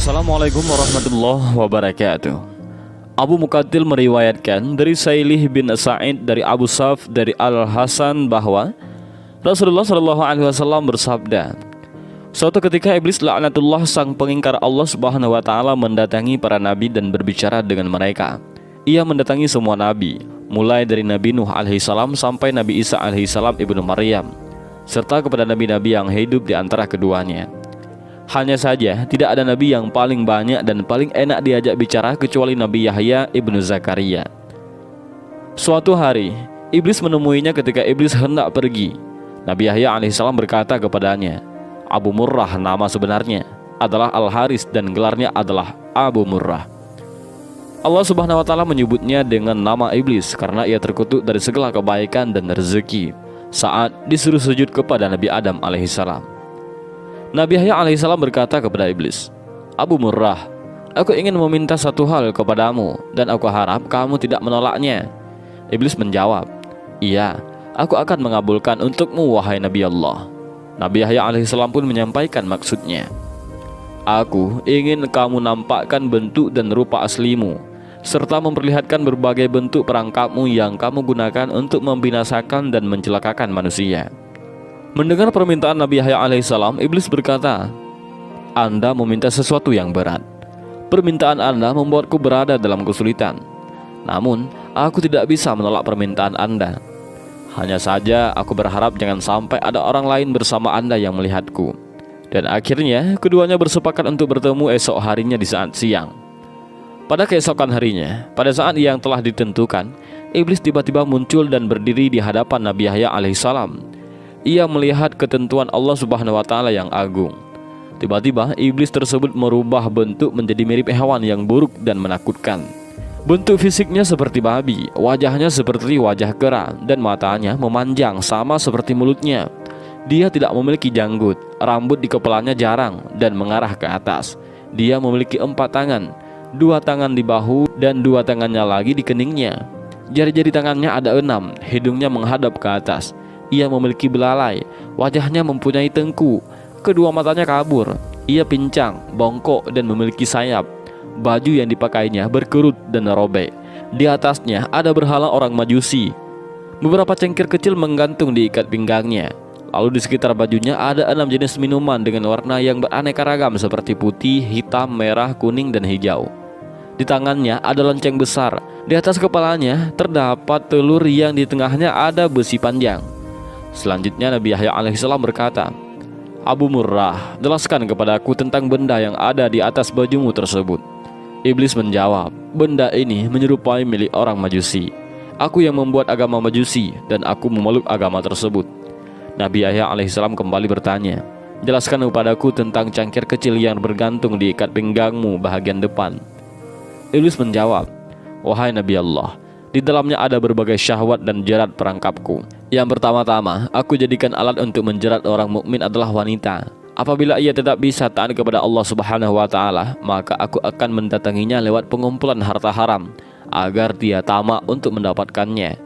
Assalamualaikum warahmatullahi wabarakatuh. Abu Muqatil meriwayatkan dari Sailih bin Sa'id dari Abu Saf dari Al-Hasan bahwa Rasulullah SAW bersabda, suatu ketika iblis laknatullah sang pengingkar Allah Subhanahu wa taala mendatangi para nabi dan berbicara dengan mereka. Ia mendatangi semua nabi, mulai dari Nabi Nuh alaihissalam sampai Nabi Isa alaihissalam ibnu Maryam, serta kepada nabi-nabi yang hidup di antara keduanya. Hanya saja tidak ada nabi yang paling banyak dan paling enak diajak bicara kecuali Nabi Yahya ibnu Zakaria. Suatu hari iblis menemuinya ketika iblis hendak pergi. Nabi Yahya alaihissalam berkata kepadanya, Abu Murrah nama sebenarnya adalah Al-Haris dan gelarnya adalah Abu Murrah. Allah Subhanahu wa taala menyebutnya dengan nama iblis karena ia terkutuk dari segala kebaikan dan rezeki saat disuruh sujud kepada Nabi Adam alaihissalam. Nabi Yahya alaihissalam berkata kepada iblis, Abu Murrah, aku ingin meminta satu hal kepadamu dan aku harap kamu tidak menolaknya. Iblis menjawab, iya, aku akan mengabulkan untukmu wahai Nabi Allah. Nabi Yahya alaihissalam pun menyampaikan maksudnya. Aku ingin kamu nampakkan bentuk dan rupa aslimu, serta memperlihatkan berbagai bentuk perangkapmu yang kamu gunakan untuk membinasakan dan mencelakakan manusia. Mendengar permintaan Nabi Yahya alaihissalam, iblis berkata, Anda meminta sesuatu yang berat. Permintaan Anda membuatku berada dalam kesulitan. Namun, aku tidak bisa menolak permintaan Anda. Hanya saja aku berharap jangan sampai ada orang lain bersama Anda yang melihatku. Dan akhirnya keduanya bersepakat untuk bertemu esok harinya di saat siang. Pada keesokan harinya, pada saat yang telah ditentukan, iblis tiba-tiba muncul dan berdiri di hadapan Nabi Yahya alaihissalam. Ia melihat ketentuan Allah Subhanahu wa taala yang agung. Tiba-tiba iblis tersebut merubah bentuk menjadi mirip hewan yang buruk dan menakutkan. Bentuk fisiknya seperti babi, wajahnya seperti wajah kera, dan matanya memanjang sama seperti mulutnya. Dia tidak memiliki janggut, rambut di kepalanya jarang dan mengarah ke atas. Dia memiliki 4 tangan, 2 tangan di bahu dan 2 tangannya lagi di keningnya. Jari-jari tangannya ada 6, hidungnya menghadap ke atas. Ia memiliki belalai, wajahnya mempunyai tengku, kedua matanya kabur. Ia pincang, bongkok dan memiliki sayap. Baju yang dipakainya berkerut dan robek. Di atasnya ada berhala orang Majusi. Beberapa cengkir kecil menggantung di ikat pinggangnya. Lalu di sekitar bajunya ada 6 jenis minuman dengan warna yang beraneka ragam seperti putih, hitam, merah, kuning, dan hijau. Di tangannya ada lonceng besar. Di atas kepalanya terdapat telur yang di tengahnya ada besi panjang. Selanjutnya Nabi Yahya alaihissalam berkata, Abu Murrah, jelaskan kepadaku tentang benda yang ada di atas bajumu tersebut. Iblis menjawab, benda ini menyerupai milik orang Majusi. Aku yang membuat agama Majusi dan aku memeluk agama tersebut. Nabi Yahya alaihissalam kembali bertanya, jelaskan kepadaku tentang cangkir kecil yang bergantung di ikat pinggangmu bahagian depan. Iblis menjawab, wahai Nabi Allah, di dalamnya ada berbagai syahwat dan jerat perangkapku. Yang pertama-tama, aku jadikan alat untuk menjerat orang mukmin adalah wanita. Apabila ia tidak bisa taat kepada Allah Subhanahu wa taala, maka aku akan mendatanginya lewat pengumpulan harta haram agar dia tamak untuk mendapatkannya.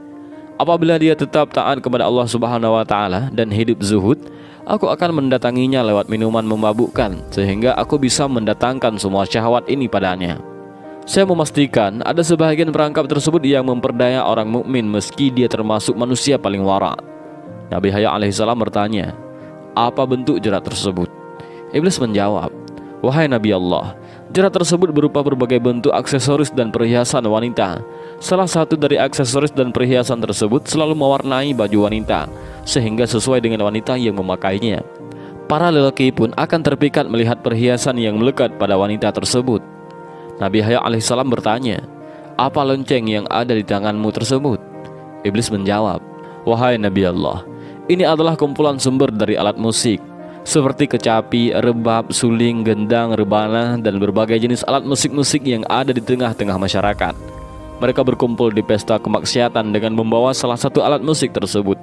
Apabila dia tetap taat kepada Allah Subhanahu wa taala dan hidup zuhud, aku akan mendatanginya lewat minuman memabukkan sehingga aku bisa mendatangkan semua syahwat ini padanya. Saya memastikan ada sebahagian perangkap tersebut yang memperdaya orang mukmin meski dia termasuk manusia paling wara. Nabi Yahya alaihissalam bertanya, apa bentuk jerat tersebut? Iblis menjawab, wahai Nabi Allah, jerat tersebut berupa berbagai bentuk aksesoris dan perhiasan wanita. Salah satu dari aksesoris dan perhiasan tersebut selalu mewarnai baju wanita sehingga sesuai dengan wanita yang memakainya. Para lelaki pun akan terpikat melihat perhiasan yang melekat pada wanita tersebut. Nabi Yahya alaihissalam bertanya, apa lonceng yang ada di tanganmu tersebut? Iblis menjawab, wahai Nabi Allah, ini adalah kumpulan sumber dari alat musik seperti kecapi, rebab, suling, gendang, rebana, dan berbagai jenis alat musik-musik yang ada di tengah-tengah masyarakat. Mereka berkumpul di pesta kemaksiatan dengan membawa salah satu alat musik tersebut.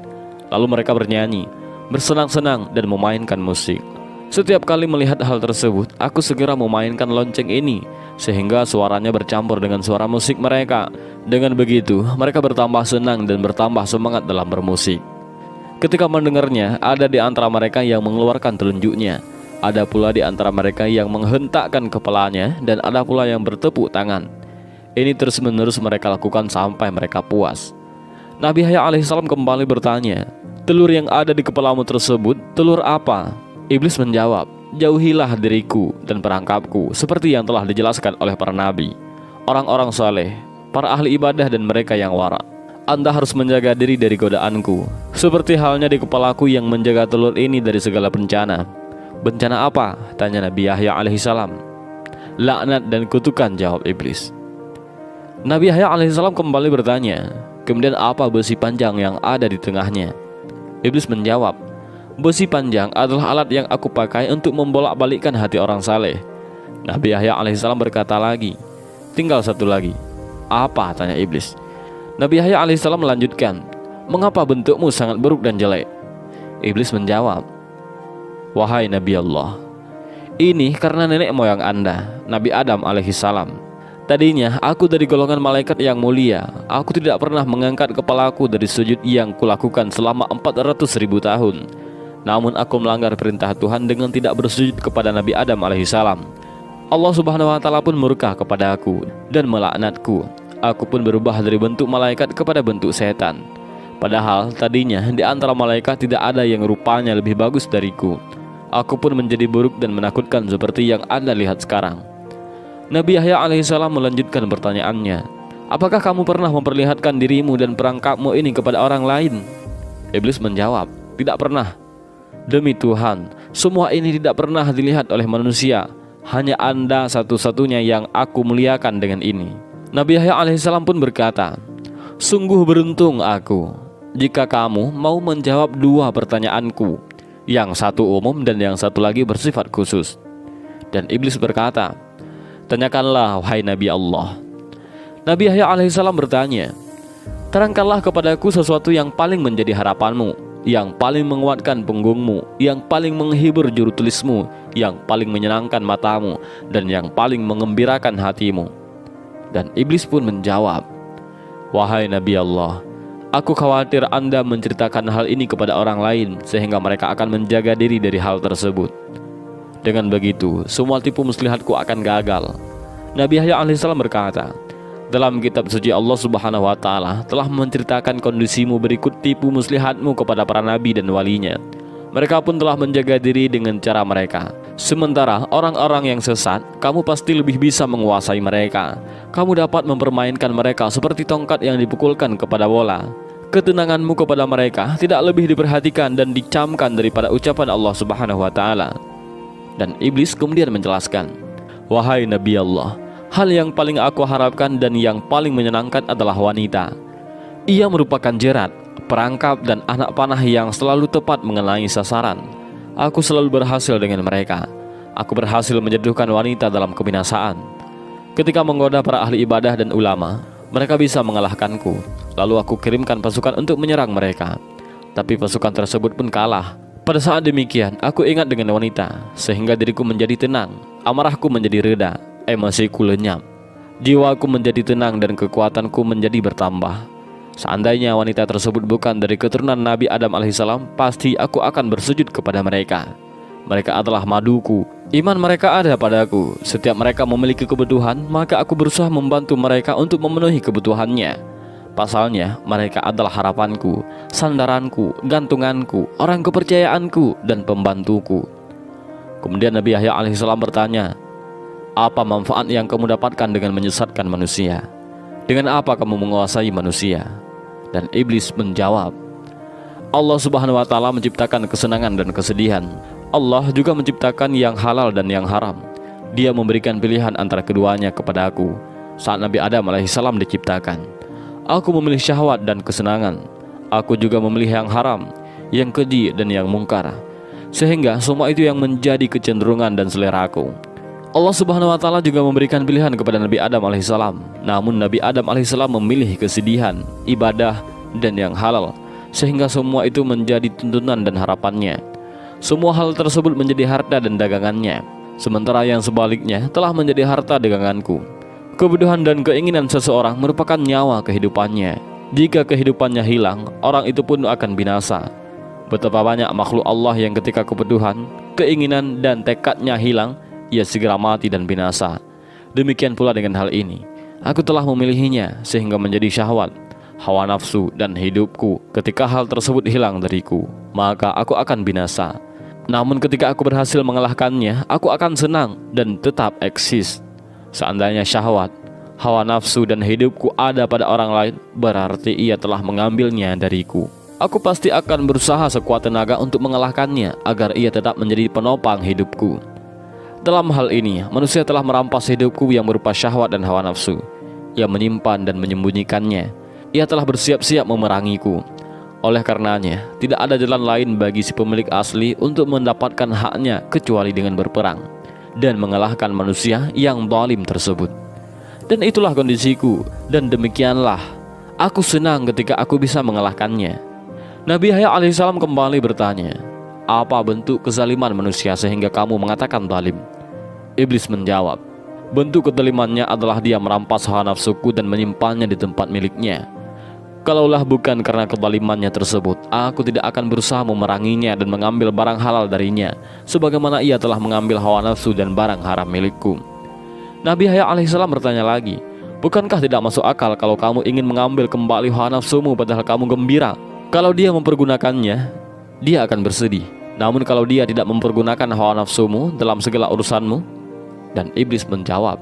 Lalu mereka bernyanyi, bersenang-senang, dan memainkan musik. Setiap kali melihat hal tersebut, aku segera memainkan lonceng ini sehingga suaranya bercampur dengan suara musik mereka. Dengan begitu, mereka bertambah senang dan bertambah semangat dalam bermusik. Ketika mendengarnya, ada di antara mereka yang mengeluarkan telunjuknya. Ada pula di antara mereka yang menghentakkan kepalanya, dan ada pula yang bertepuk tangan. Ini terus-menerus mereka lakukan sampai mereka puas. Nabi Yahya alaihissalam kembali bertanya, "Telur yang ada di kepalamu tersebut, telur apa?" Iblis menjawab, "Jauhilah diriku dan perangkapku, seperti yang telah dijelaskan oleh para nabi, orang-orang saleh, para ahli ibadah dan mereka yang wara. Anda harus menjaga diri dari godaanku, seperti halnya di kepalaku yang menjaga telur ini dari segala bencana." "Bencana apa?" tanya Nabi Yahya alaihissalam. "Laknat dan kutukan," jawab iblis. Nabi Yahya alaihissalam kembali bertanya, "Kemudian apa besi panjang yang ada di tengahnya?" Iblis menjawab, "Besi panjang adalah alat yang aku pakai untuk membolak-balikkan hati orang saleh." Nabi Yahya alaihissalam berkata lagi, "Tinggal satu lagi." "Apa?" tanya iblis. Nabi Yahya alaihissalam melanjutkan, "Mengapa bentukmu sangat buruk dan jelek?" Iblis menjawab, "Wahai Nabi Allah, ini karena nenek moyang Anda, Nabi Adam alaihissalam. Tadinya aku dari golongan malaikat yang mulia. Aku tidak pernah mengangkat kepalaku dari sujud yang kulakukan selama 400.000 tahun. Namun aku melanggar perintah Tuhan dengan tidak bersujud kepada Nabi Adam alaihissalam. Allah subhanahu wa ta'ala pun murka kepada aku dan melaknatku. Aku pun berubah dari bentuk malaikat kepada bentuk setan. Padahal tadinya di antara malaikat tidak ada yang rupanya lebih bagus dariku. Aku pun menjadi buruk dan menakutkan seperti yang Anda lihat sekarang." Nabi Yahya alaihissalam melanjutkan pertanyaannya, "Apakah kamu pernah memperlihatkan dirimu dan perangkapmu ini kepada orang lain?" Iblis menjawab, "Tidak pernah. Demi Tuhan, semua ini tidak pernah dilihat oleh manusia. Hanya Anda satu-satunya yang aku muliakan dengan ini." Nabi Yahya alaihissalam pun berkata, "Sungguh beruntung aku jika kamu mau menjawab dua pertanyaanku, yang satu umum dan yang satu lagi bersifat khusus." Dan iblis berkata, "Tanyakanlah wahai Nabi Allah." Nabi Yahya alaihissalam bertanya, "Terangkanlah kepadaku sesuatu yang paling menjadi harapanmu, yang paling menguatkan punggungmu, yang paling menghibur juru tulismu, yang paling menyenangkan matamu, dan yang paling mengembirakan hatimu." Dan iblis pun menjawab, "Wahai Nabi Allah, aku khawatir Anda menceritakan hal ini kepada orang lain, sehingga mereka akan menjaga diri dari hal tersebut. Dengan begitu, semua tipu muslihatku akan gagal." Nabi Yahya alaihissalam berkata, "Dalam kitab suci Allah subhanahu wa ta'ala telah menceritakan kondisimu berikut tipu muslihatmu kepada para nabi dan walinya. Mereka pun telah menjaga diri dengan cara mereka. Sementara orang-orang yang sesat, kamu pasti lebih bisa menguasai mereka. Kamu dapat mempermainkan mereka seperti tongkat yang dipukulkan kepada bola. Ketenanganmu kepada mereka tidak lebih diperhatikan dan dicamkan daripada ucapan Allah subhanahu wa ta'ala." Dan iblis kemudian menjelaskan, "Wahai Nabi Allah, hal yang paling aku harapkan dan yang paling menyenangkan adalah wanita. Ia merupakan jerat, perangkap dan anak panah yang selalu tepat mengenai sasaran. Aku selalu berhasil dengan mereka. Aku berhasil menjatuhkan wanita dalam kebinasaan. Ketika menggoda para ahli ibadah dan ulama, mereka bisa mengalahkanku. Lalu aku kirimkan pasukan untuk menyerang mereka. Tapi pasukan tersebut pun kalah. Pada saat demikian, aku ingat dengan wanita, sehingga diriku menjadi tenang, amarahku menjadi reda, emosiku lenyap. Jiwaku menjadi tenang dan kekuatanku menjadi bertambah. Seandainya wanita tersebut bukan dari keturunan Nabi Adam alaihissalam, pasti aku akan bersujud kepada mereka. Mereka adalah maduku, iman mereka ada padaku. Setiap mereka memiliki kebutuhan, maka aku berusaha membantu mereka untuk memenuhi kebutuhannya. Pasalnya, mereka adalah harapanku, sandaranku, gantunganku, orang kepercayaanku, dan pembantuku." Kemudian Nabi Yahya alaihissalam bertanya, "Apa manfaat yang kamu dapatkan dengan menyesatkan manusia? Dengan apa kamu menguasai manusia?" Dan iblis menjawab, "Allah subhanahu wa ta'ala menciptakan kesenangan dan kesedihan. Allah juga menciptakan yang halal dan yang haram. Dia memberikan pilihan antara keduanya kepada aku saat Nabi Adam alaihissalam diciptakan. Aku memilih syahwat dan kesenangan. Aku juga memilih yang haram, yang keji dan yang mungkar. Sehingga semua itu yang menjadi kecenderungan dan selera aku. Allah subhanahu wa ta'ala juga memberikan pilihan kepada Nabi Adam alaihissalam. Namun Nabi Adam alaihissalam memilih kesedihan, ibadah, dan yang halal. Sehingga semua itu menjadi tuntunan dan harapannya. Semua hal tersebut menjadi harta dan dagangannya. Sementara yang sebaliknya telah menjadi harta daganganku. Kebutuhan dan keinginan seseorang merupakan nyawa kehidupannya. Jika kehidupannya hilang, orang itu pun akan binasa. Betapa banyak makhluk Allah yang ketika kebutuhan, keinginan dan tekadnya hilang, ia segera mati dan binasa. Demikian pula dengan hal ini. Aku telah memilihinya sehingga menjadi syahwat, hawa nafsu, dan hidupku. Ketika hal tersebut hilang dariku, maka aku akan binasa. Namun ketika aku berhasil mengalahkannya, aku akan senang dan tetap eksis. Seandainya syahwat, hawa nafsu, dan hidupku ada pada orang lain, berarti ia telah mengambilnya dariku. Aku pasti akan berusaha sekuat tenaga untuk mengalahkannya agar ia tetap menjadi penopang hidupku. Dalam hal ini, manusia telah merampas hidupku yang berupa syahwat dan hawa nafsu. Ia menyimpan dan menyembunyikannya. Ia telah bersiap-siap memerangiku. Oleh karenanya, tidak ada jalan lain bagi si pemilik asli untuk mendapatkan haknya kecuali dengan berperang dan mengalahkan manusia yang zalim tersebut. Dan itulah kondisiku, dan demikianlah aku senang ketika aku bisa mengalahkannya. Nabi Yahya alaihissalam kembali bertanya, apa bentuk kezaliman manusia sehingga kamu mengatakan zalim? Iblis menjawab, bentuk kezalimannya adalah dia merampas hawa nafsuku dan menyimpannya di tempat miliknya. Kalaulah bukan karena kezalimannya tersebut, aku tidak akan berusaha memeranginya dan mengambil barang halal darinya, sebagaimana ia telah mengambil hawa nafsu dan barang haram milikku. Nabi Yahya alaihissalam bertanya lagi, bukankah tidak masuk akal kalau kamu ingin mengambil kembali hawa nafsumu padahal kamu gembira? Kalau dia mempergunakannya, dia akan bersedih. Namun kalau dia tidak mempergunakan hawa nafsumu dalam segala urusanmu? Dan iblis menjawab,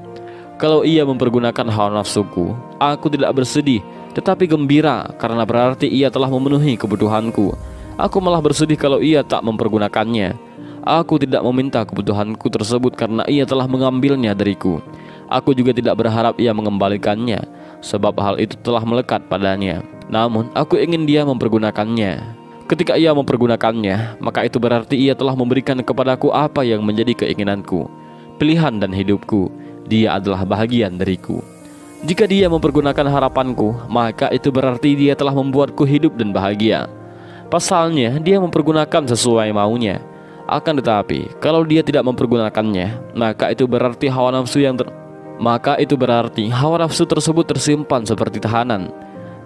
kalau ia mempergunakan hawa nafsuku, aku tidak bersedih, tetapi gembira, karena berarti ia telah memenuhi kebutuhanku. Aku malah bersedih kalau ia tak mempergunakannya. Aku tidak meminta kebutuhanku tersebut karena ia telah mengambilnya dariku. Aku juga tidak berharap ia mengembalikannya, sebab hal itu telah melekat padanya. Namun aku ingin dia mempergunakannya. Ketika ia mempergunakannya, maka itu berarti ia telah memberikan kepadaku apa yang menjadi keinginanku, pilihan dan hidupku. Dia adalah bahagian dariku. Jika dia mempergunakan harapanku, maka itu berarti dia telah membuatku hidup dan bahagia. Pasalnya, dia mempergunakan sesuai maunya. Akan tetapi, kalau dia tidak mempergunakannya, maka itu berarti hawa nafsu tersebut tersimpan seperti tahanan.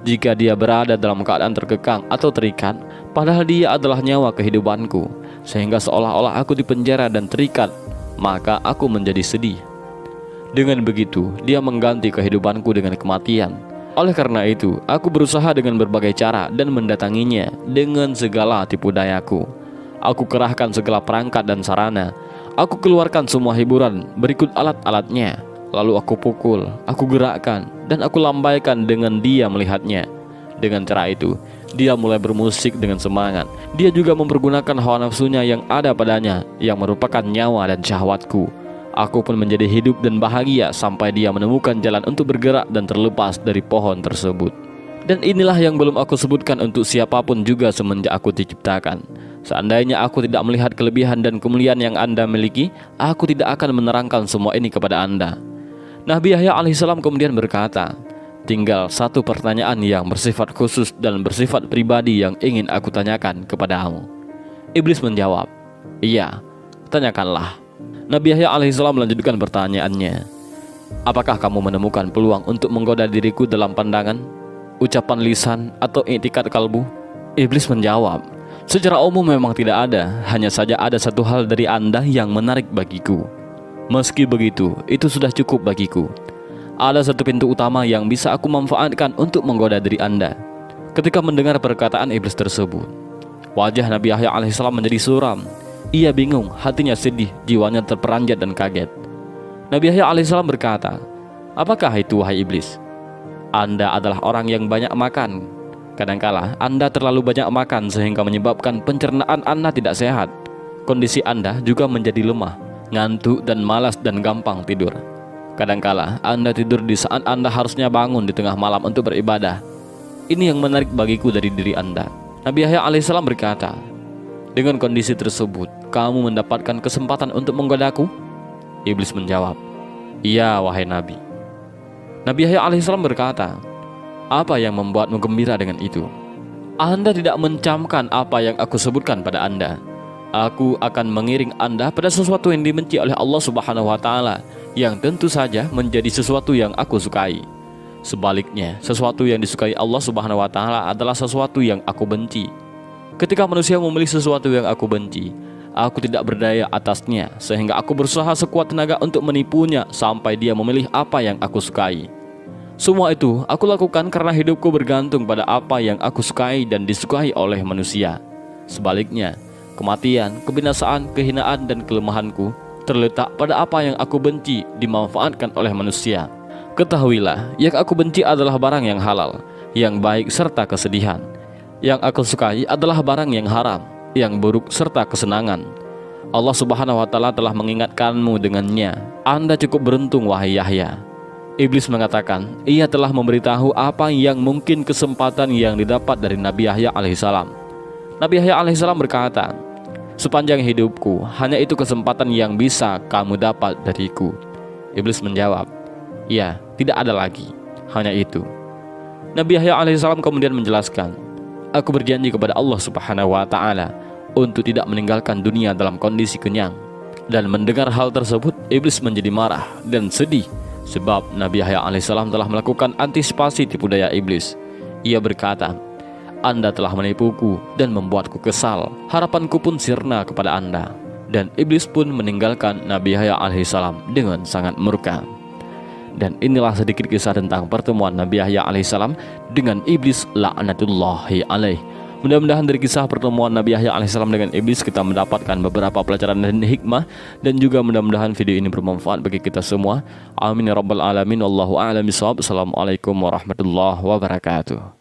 Jika dia berada dalam keadaan terkekang atau terikat, padahal dia adalah nyawa kehidupanku, sehingga seolah-olah aku dipenjara dan terikat, maka aku menjadi sedih. Dengan begitu, dia mengganti kehidupanku dengan kematian. Oleh karena itu, aku berusaha dengan berbagai cara dan mendatanginya dengan segala tipu dayaku. Aku kerahkan segala perangkat dan sarana. Aku keluarkan semua hiburan berikut alat-alatnya. Lalu aku pukul, aku gerakkan, dan aku lambaikan dengan dia melihatnya. Dengan cara itu, dia mulai bermusik dengan semangat. Dia juga mempergunakan hawa nafsunya yang ada padanya, yang merupakan nyawa dan syahwatku. Aku pun menjadi hidup dan bahagia sampai dia menemukan jalan untuk bergerak dan terlepas dari pohon tersebut. Dan inilah yang belum aku sebutkan untuk siapapun juga semenjak aku diciptakan. Seandainya aku tidak melihat kelebihan dan kemuliaan yang Anda miliki, aku tidak akan menerangkan semua ini kepada Anda. Nabi Yahya alaihissalam kemudian berkata, tinggal satu pertanyaan yang bersifat khusus dan bersifat pribadi yang ingin aku tanyakan kepadamu. Iblis menjawab, iya, tanyakanlah. Nabi Yahya alaihissalam melanjutkan pertanyaannya, apakah kamu menemukan peluang untuk menggoda diriku dalam pandangan, ucapan lisan, atau i'tikad kalbu? Iblis menjawab, secara umum memang tidak ada, hanya saja ada satu hal dari Anda yang menarik bagiku. Meski begitu, itu sudah cukup bagiku. Ada satu pintu utama yang bisa aku manfaatkan untuk menggoda diri Anda. Ketika mendengar perkataan iblis tersebut, wajah Nabi Yahya alaihissalam menjadi suram. Ia bingung, hatinya sedih, jiwanya terperanjat dan kaget. Nabi Yahya alaihissalam berkata, apakah itu wahai iblis? Anda adalah orang yang banyak makan. Kadangkala Anda terlalu banyak makan sehingga menyebabkan pencernaan Anda tidak sehat. Kondisi Anda juga menjadi lemah, ngantuk dan malas dan gampang tidur. Kadangkala Anda tidur di saat Anda harusnya bangun di tengah malam untuk beribadah. Ini yang menarik bagiku dari diri Anda. Nabi Yahya alaihissalam berkata, dengan kondisi tersebut, kamu mendapatkan kesempatan untuk menggodaku? Iblis menjawab, iya wahai Nabi. Nabi Yahya alaihissalam berkata, apa yang membuatmu gembira dengan itu? Anda tidak mencamkan apa yang aku sebutkan pada Anda. Aku akan mengiring Anda pada sesuatu yang dibenci oleh Allah Subhanahu wa Ta'ala, yang tentu saja menjadi sesuatu yang aku sukai. Sebaliknya, sesuatu yang disukai Allah Subhanahu wa Ta'ala adalah sesuatu yang aku benci. Ketika manusia memilih sesuatu yang aku benci, Aku tidak berdaya atasnya, sehingga aku berusaha sekuat tenaga untuk menipunya sampai dia memilih apa yang aku sukai. Semua itu aku lakukan karena hidupku bergantung pada apa yang aku sukai dan disukai oleh manusia. Sebaliknya, kematian, kebinasaan, kehinaan, dan kelemahanku terletak pada apa yang aku benci dimanfaatkan oleh manusia. Ketahuilah, yang aku benci adalah barang yang halal, yang baik serta kesedihan. Yang aku sukai adalah barang yang haram, yang buruk serta kesenangan. Allah Subhanahu wa Ta'ala telah mengingatkanmu dengannya. Anda cukup beruntung, wahai Yahya. Iblis mengatakan, ia telah memberitahu apa yang mungkin kesempatan yang didapat dari Nabi Yahya alaihissalam. Nabi Yahya alaihissalam berkata, sepanjang hidupku, hanya itu kesempatan yang bisa kamu dapat dariku. Iblis menjawab, ya, tidak ada lagi, hanya itu. Nabi Yahya alaihissalam kemudian menjelaskan, aku berjanji kepada Allah Subhanahu wa Ta'ala untuk tidak meninggalkan dunia dalam kondisi kenyang. Dan mendengar hal tersebut, iblis menjadi marah dan sedih, sebab Nabi Yahya alaihissalam telah melakukan antisipasi tipu daya iblis. Ia berkata, Anda telah menipuku dan membuatku kesal, harapanku pun sirna kepada Anda. Dan iblis pun meninggalkan Nabi Yahya alaihissalam dengan sangat murka. Dan inilah sedikit kisah tentang pertemuan Nabi Yahya alaihissalam dengan iblis la'natullahi alaih. Mudah-mudahan dari kisah pertemuan Nabi Yahya alaihissalam dengan iblis kita mendapatkan beberapa pelajaran dan hikmah, dan juga mudah-mudahan video ini bermanfaat bagi kita semua. Amin ya rabbal alamin. Wallahu a'lam bishawab. Assalamualaikum warahmatullahi wabarakatuh.